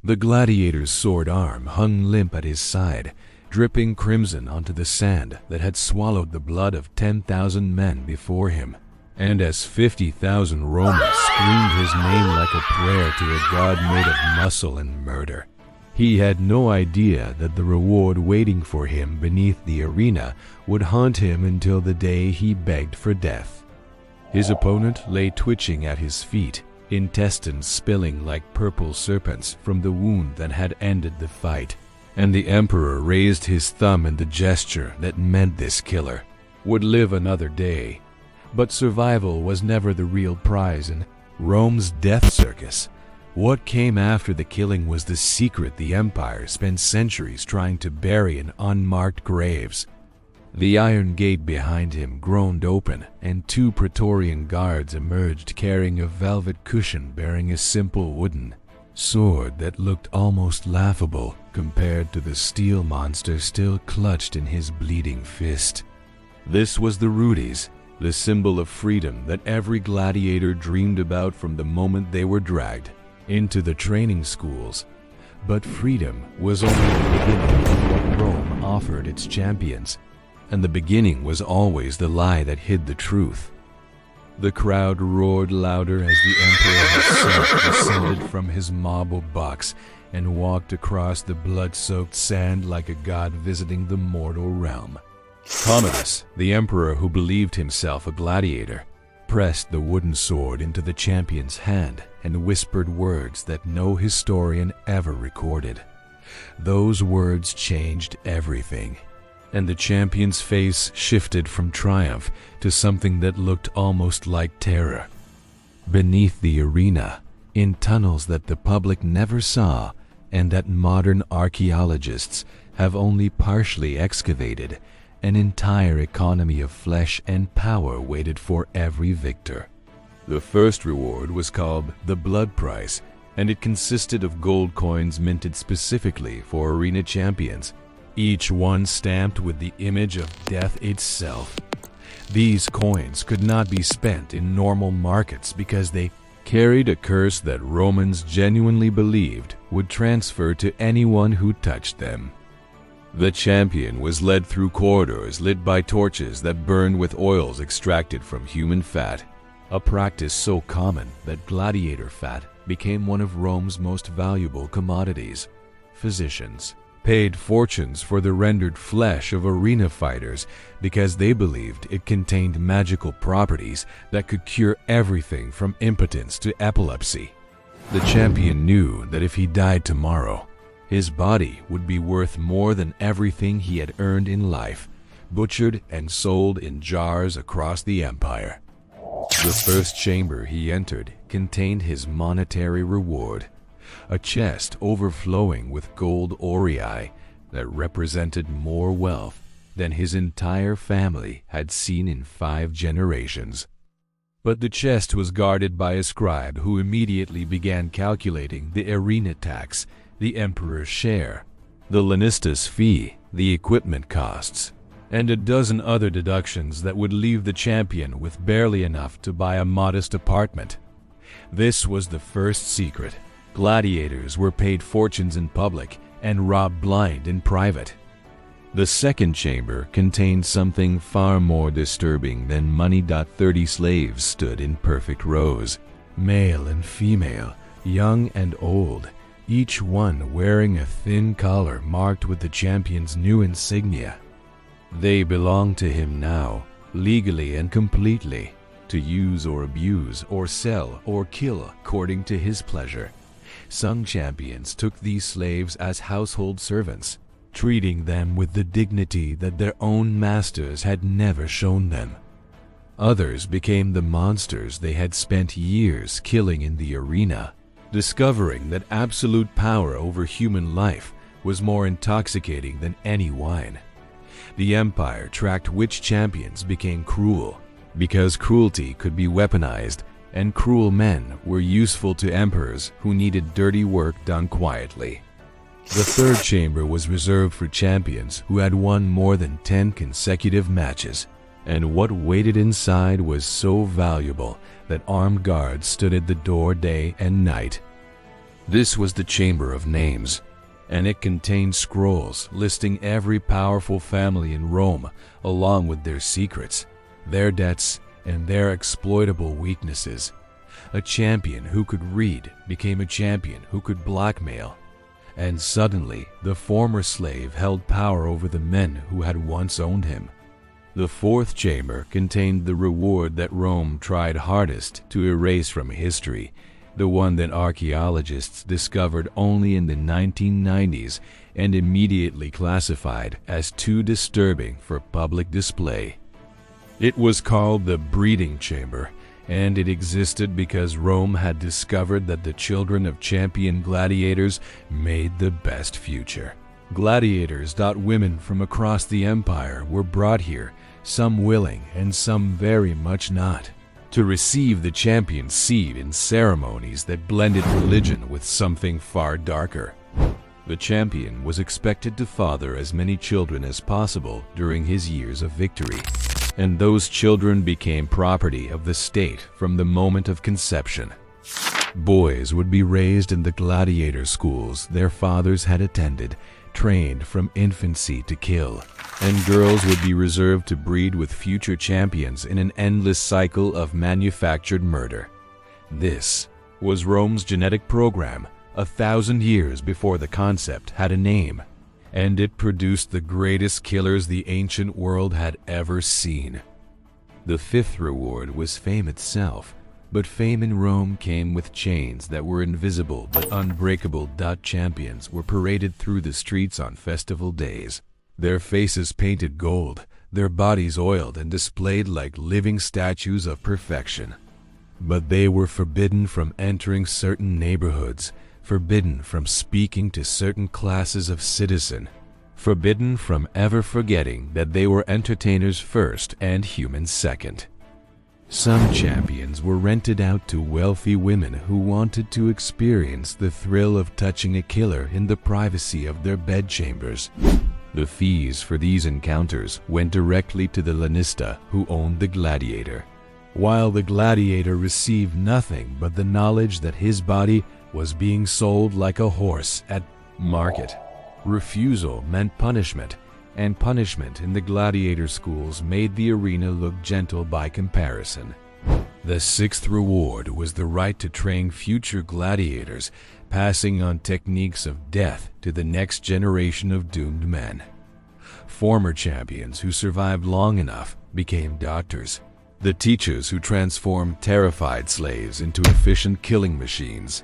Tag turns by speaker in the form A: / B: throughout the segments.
A: The gladiator's sword arm hung limp at his side, dripping crimson onto the sand that had swallowed the blood of 10,000 men before him. And as 50,000 Romans screamed his name like a prayer to a god made of muscle and murder, he had no idea that the reward waiting for him beneath the arena would haunt him until the day he begged for death. His opponent lay twitching at his feet, intestines spilling like purple serpents from the wound that had ended the fight, and the emperor raised his thumb in the gesture that meant this killer would live another day. But survival was never the real prize in Rome's death circus. What came after the killing was the secret the empire spent centuries trying to bury in unmarked graves. The iron gate behind him groaned open, and 2 Praetorian guards emerged carrying a velvet cushion bearing a simple wooden sword that looked almost laughable compared to the steel monster still clutched in his bleeding fist. This was the Rudis, the symbol of freedom that every gladiator dreamed about from the moment they were dragged into the training schools. But freedom was only the beginning of what Rome offered its champions, and the beginning was always the lie that hid the truth. The crowd roared louder as the emperor himself descended from his marble box and walked across the blood-soaked sand like a god visiting the mortal realm. Commodus, the emperor who believed himself a gladiator, pressed the wooden sword into the champion's hand and whispered words that no historian ever recorded. Those words changed everything, and the champion's face shifted from triumph to something that looked almost like terror. Beneath the arena, in tunnels that the public never saw and that modern archaeologists have only partially excavated, an entire economy of flesh and power waited for every victor. The first reward was called the blood price, and it consisted of gold coins minted specifically for arena champions, each one stamped with the image of death itself. These coins could not be spent in normal markets because they carried a curse that Romans genuinely believed would transfer to anyone who touched them. The champion was led through corridors lit by torches that burned with oils extracted from human fat, a practice so common that gladiator fat became one of Rome's most valuable commodities. Physicians paid fortunes for the rendered flesh of arena fighters because they believed it contained magical properties that could cure everything from impotence to epilepsy. The champion knew that if he died tomorrow, his body would be worth more than everything he had earned in life, butchered and sold in jars across the empire. The first chamber he entered contained his monetary reward, a chest overflowing with gold aurii that represented more wealth than his entire family had seen in 5 generations. But the chest was guarded by a scribe who immediately began calculating the arena tax, the emperor's share, the lannistus fee, the equipment costs, and a dozen other deductions that would leave the champion with barely enough to buy a modest apartment. This was the first secret. Gladiators were paid fortunes in public and robbed blind in private. The second chamber contained something far more disturbing than money. 30 slaves stood in perfect rows, male and female, young and old, each one wearing a thin collar marked with the champion's new insignia. They belonged to him now, legally and completely, to use or abuse or sell or kill according to his pleasure. Some champions took these slaves as household servants, treating them with the dignity that their own masters had never shown them. Others became the monsters they had spent years killing in the arena, discovering that absolute power over human life was more intoxicating than any wine. The empire tracked which champions became cruel, because cruelty could be weaponized, and cruel men were useful to emperors who needed dirty work done quietly. The third chamber was reserved for champions who had won more than 10 consecutive matches, and what waited inside was so valuable that armed guards stood at the door day and night. This was the Chamber of Names, and it contained scrolls listing every powerful family in Rome, along with their secrets, their debts, and their exploitable weaknesses. A champion who could read became a champion who could blackmail, and suddenly the former slave held power over the men who had once owned him. The fourth chamber contained the reward that Rome tried hardest to erase from history, the one that archaeologists discovered only in the 1990s and immediately classified as too disturbing for public display. It was called the breeding chamber, and it existed because Rome had discovered that the children of champion gladiators made the best future. Gladiators, women from across the empire, were brought here, some willing and some very much not, to receive the champion's seed in ceremonies that blended religion with something far darker. The champion was expected to father as many children as possible during his years of victory, and those children became property of the state from the moment of conception. Boys would be raised in the gladiator schools their fathers had attended, trained from infancy to kill, and girls would be reserved to breed with future champions in an endless cycle of manufactured murder. This was Rome's genetic program 1,000 years before the concept had a name, and it produced the greatest killers the ancient world had ever seen. The fifth reward was fame itself, but fame in Rome came with chains that were invisible but unbreakable. Champions were paraded through the streets on festival days, their faces painted gold, their bodies oiled and displayed like living statues of perfection. But they were forbidden from entering certain neighborhoods, forbidden from speaking to certain classes of citizen, forbidden from ever forgetting that they were entertainers first and humans second. Some champions were rented out to wealthy women who wanted to experience the thrill of touching a killer in the privacy of their bedchambers. The fees for these encounters went directly to the lanista who owned the gladiator, while the gladiator received nothing but the knowledge that his body was being sold like a horse at market. Refusal meant punishment, and punishment in the gladiator schools made the arena look gentle by comparison. The sixth reward was the right to train future gladiators, passing on techniques of death to the next generation of doomed men. Former champions who survived long enough became doctors, the teachers who transformed terrified slaves into efficient killing machines.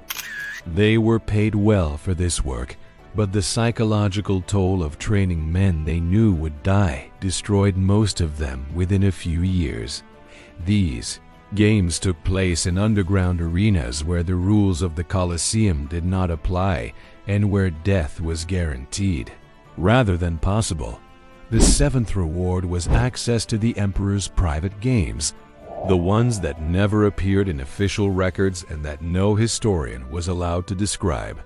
A: They were paid well for this work, but the psychological toll of training men they knew would die destroyed most of them within a few years. These games took place in underground arenas where the rules of the Colosseum did not apply and where death was guaranteed, rather than possible. The seventh reward was access to the emperor's private games, the ones that never appeared in official records and that no historian was allowed to describe.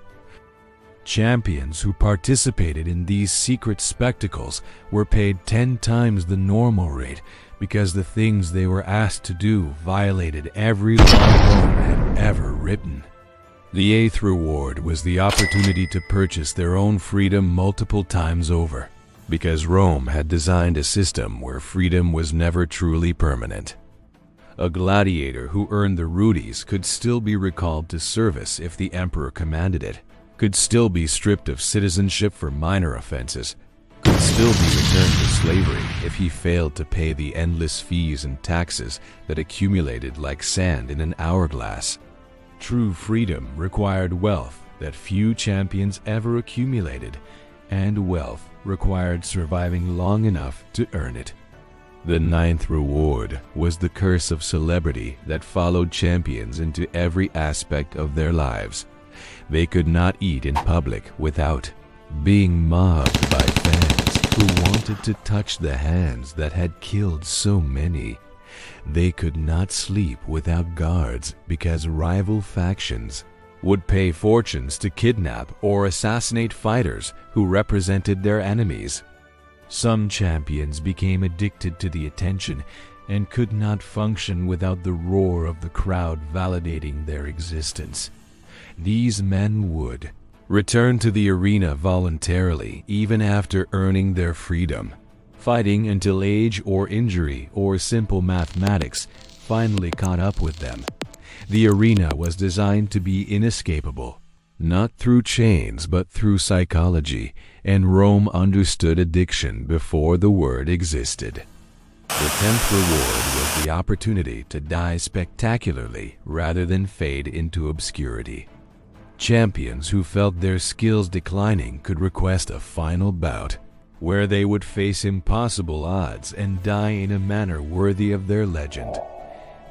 A: Champions who participated in these secret spectacles were paid 10 times the normal rate because the things they were asked to do violated every law Rome had ever written. The eighth reward was the opportunity to purchase their own freedom multiple times over, because Rome had designed a system where freedom was never truly permanent. A gladiator who earned the rudies could still be recalled to service if the emperor commanded it, could still be stripped of citizenship for minor offenses, could still be returned to slavery if he failed to pay the endless fees and taxes that accumulated like sand in an hourglass. True freedom required wealth that few champions ever accumulated, and wealth required surviving long enough to earn it. The ninth reward was the curse of celebrity that followed champions into every aspect of their lives. They could not eat in public without being mobbed by fans who wanted to touch the hands that had killed so many. They could not sleep without guards because rival factions would pay fortunes to kidnap or assassinate fighters who represented their enemies. Some champions became addicted to the attention and could not function without the roar of the crowd validating their existence. these men would return to the arena voluntarily even after earning their freedom, fighting until age or injury or simple mathematics finally caught up with them. The arena was designed to be inescapable, not through chains but through psychology, and Rome understood addiction before the word existed. The 10th reward was the opportunity to die spectacularly rather than fade into obscurity. Champions who felt their skills declining could request a final bout, where they would face impossible odds and die in a manner worthy of their legend.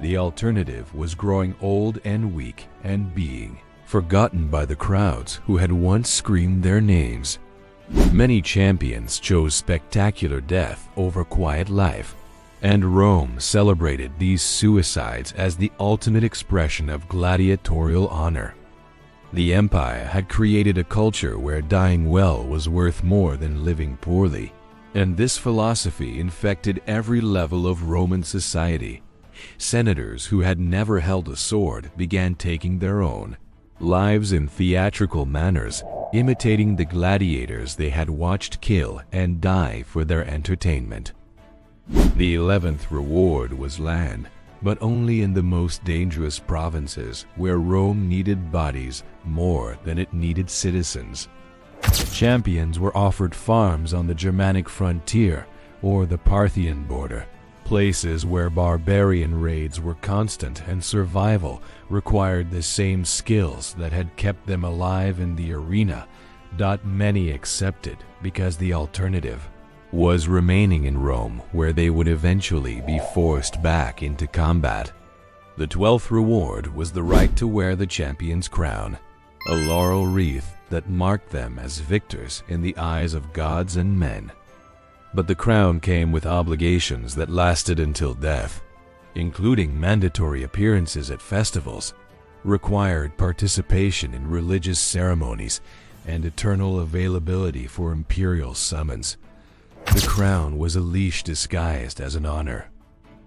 A: The alternative was growing old and weak and being forgotten by the crowds who had once screamed their names. Many champions chose spectacular death over quiet life, and Rome celebrated these suicides as the ultimate expression of gladiatorial honor. The empire had created a culture where dying well was worth more than living poorly, and this philosophy infected every level of Roman society. Senators who had never held a sword began taking their own lives in theatrical manners, imitating the gladiators they had watched kill and die for their entertainment. The 11th reward was land, but only in the most dangerous provinces where Rome needed bodies more than it needed citizens. Champions were offered farms on the Germanic frontier or the Parthian border, places where barbarian raids were constant and survival required the same skills that had kept them alive in the arena. Many accepted because the alternative was remaining in Rome, where they would eventually be forced back into combat. The 12th reward was the right to wear the champion's crown, a laurel wreath that marked them as victors in the eyes of gods and men. But the crown came with obligations that lasted until death, including mandatory appearances at festivals, required participation in religious ceremonies, and eternal availability for imperial summons. The crown was a leash disguised as an honor.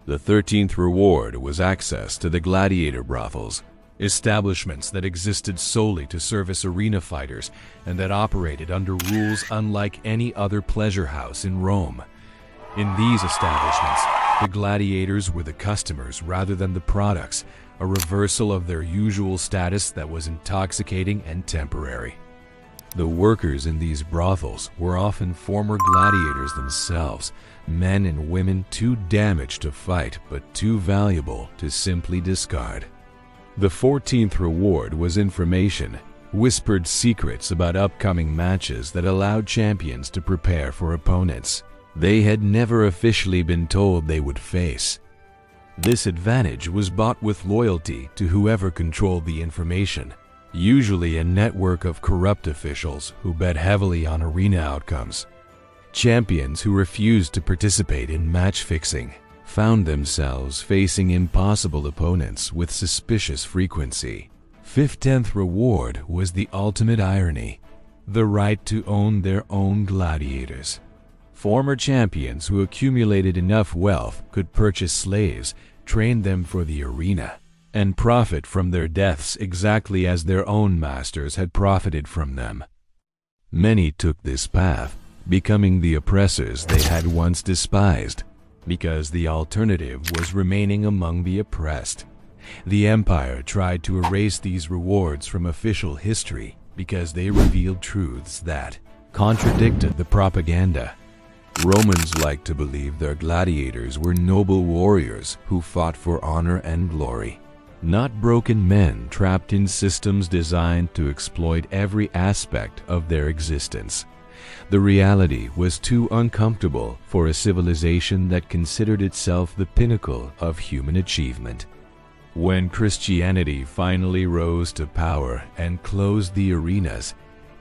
A: The 13th reward was access to the gladiator brothels, establishments that existed solely to service arena fighters and that operated under rules unlike any other pleasure house in Rome. In these establishments, the gladiators were the customers rather than the products, a reversal of their usual status that was intoxicating and temporary. The workers in these brothels were often former gladiators themselves, men and women too damaged to fight but too valuable to simply discard. The 14th reward was information, whispered secrets about upcoming matches that allowed champions to prepare for opponents they had never officially been told they would face. This advantage was bought with loyalty to whoever controlled the information, usually a network of corrupt officials who bet heavily on arena outcomes. Champions who refused to participate in match fixing found themselves facing impossible opponents with suspicious frequency. 15th reward was the ultimate irony, the right to own their own gladiators. Former champions who accumulated enough wealth could purchase slaves, train them for the arena, and profit from their deaths exactly as their own masters had profited from them. Many took this path, becoming the oppressors they had once despised, because the alternative was remaining among the oppressed. The empire tried to erase these rewards from official history because they revealed truths that contradicted the propaganda. Romans liked to believe their gladiators were noble warriors who fought for honor and glory, not broken men trapped in systems designed to exploit every aspect of their existence. The reality was too uncomfortable for a civilization that considered itself the pinnacle of human achievement. When Christianity finally rose to power and closed the arenas,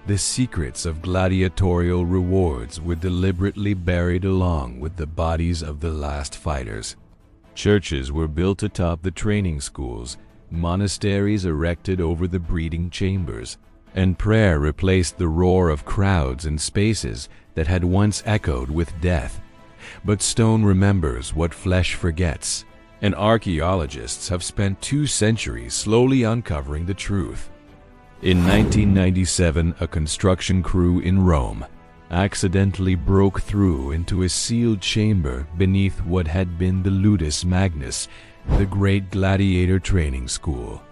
A: the secrets of gladiatorial rewards were deliberately buried along with the bodies of the last fighters. Churches were built atop the training schools, monasteries erected over the breeding chambers, and prayer replaced the roar of crowds in spaces that had once echoed with death. But stone remembers what flesh forgets, and archaeologists have spent 2 centuries slowly uncovering the truth. In 1997, a construction crew in Rome accidentally broke through into a sealed chamber beneath what had been the Ludus Magnus, the great gladiator training school.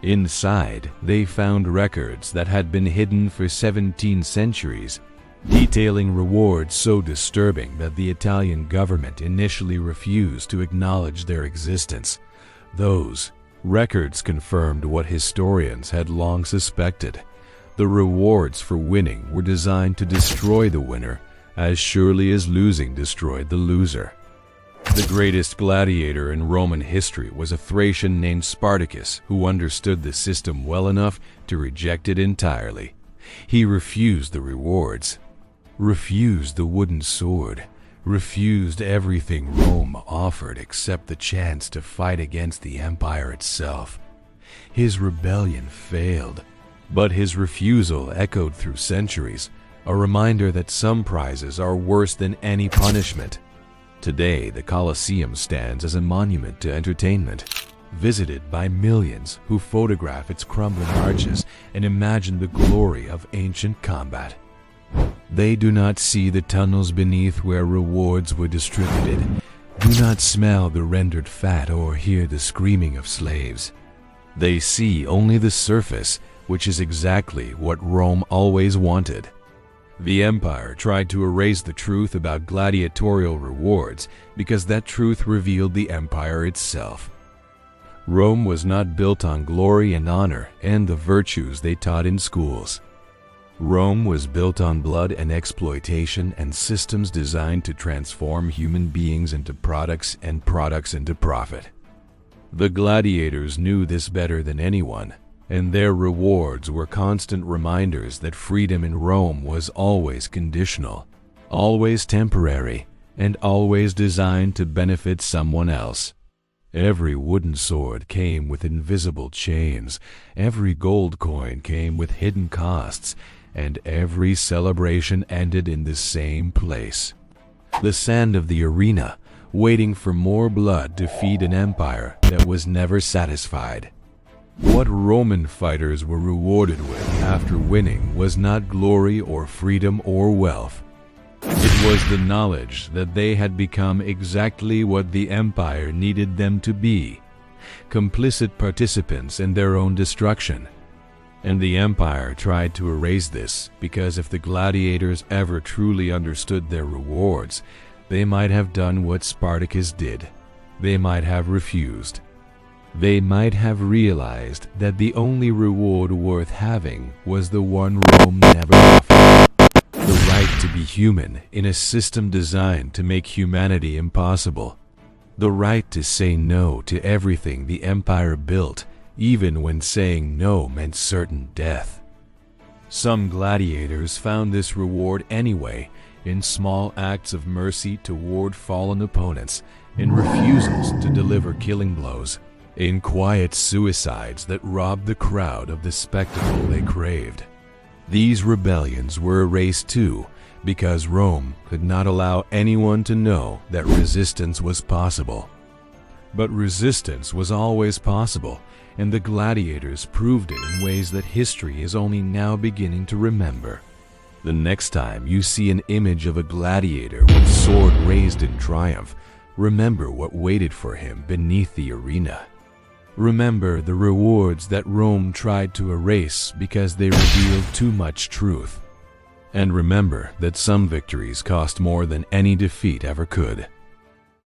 A: Inside, they found records that had been hidden for 17 centuries, detailing rewards so disturbing that the Italian government initially refused to acknowledge their existence. Those records confirmed what historians had long suspected. The rewards for winning were designed to destroy the winner as surely as losing destroyed the loser. The greatest gladiator in Roman history was a Thracian named Spartacus, who understood the system well enough to reject it entirely. He refused the rewards, refused the wooden sword, refused everything Rome offered except the chance to fight against the empire itself. His rebellion failed, but his refusal echoed through centuries, a reminder that some prizes are worse than any punishment. Today, the Colosseum stands as a monument to entertainment, visited by millions who photograph its crumbling arches and imagine the glory of ancient combat. They do not see the tunnels beneath where rewards were distributed, do not smell the rendered fat or hear the screaming of slaves. They see only the surface, which is exactly what Rome always wanted. The empire tried to erase the truth about gladiatorial rewards because that truth revealed the empire itself. Rome was not built on glory and honor and the virtues they taught in schools. Rome was built on blood and exploitation and systems designed to transform human beings into products and products into profit. The gladiators knew this better than anyone, and their rewards were constant reminders that freedom in Rome was always conditional, always temporary, and always designed to benefit someone else. Every wooden sword came with invisible chains, every gold coin came with hidden costs, and every celebration ended in the same place: the sand of the arena, waiting for more blood to feed an empire that was never satisfied. What Roman fighters were rewarded with after winning was not glory or freedom or wealth. It was the knowledge that they had become exactly what the empire needed them to be, complicit participants in their own destruction. And the empire tried to erase this because if the gladiators ever truly understood their rewards, they might have done what Spartacus did. They might have refused. They might have realized that the only reward worth having was the one Rome never offered: the right to be human in a system designed to make humanity impossible. The right to say no to everything the empire built, even when saying no meant certain death. Some gladiators found this reward anyway, in small acts of mercy toward fallen opponents, in refusals to deliver killing blows, in quiet suicides that robbed the crowd of the spectacle they craved. These rebellions were erased too, because Rome could not allow anyone to know that resistance was possible. But resistance was always possible, and the gladiators proved it in ways that history is only now beginning to remember. The next time you see an image of a gladiator with sword raised in triumph, remember what waited for him beneath the arena. Remember the rewards that Rome tried to erase because they revealed too much truth. And remember that some victories cost more than any defeat ever could.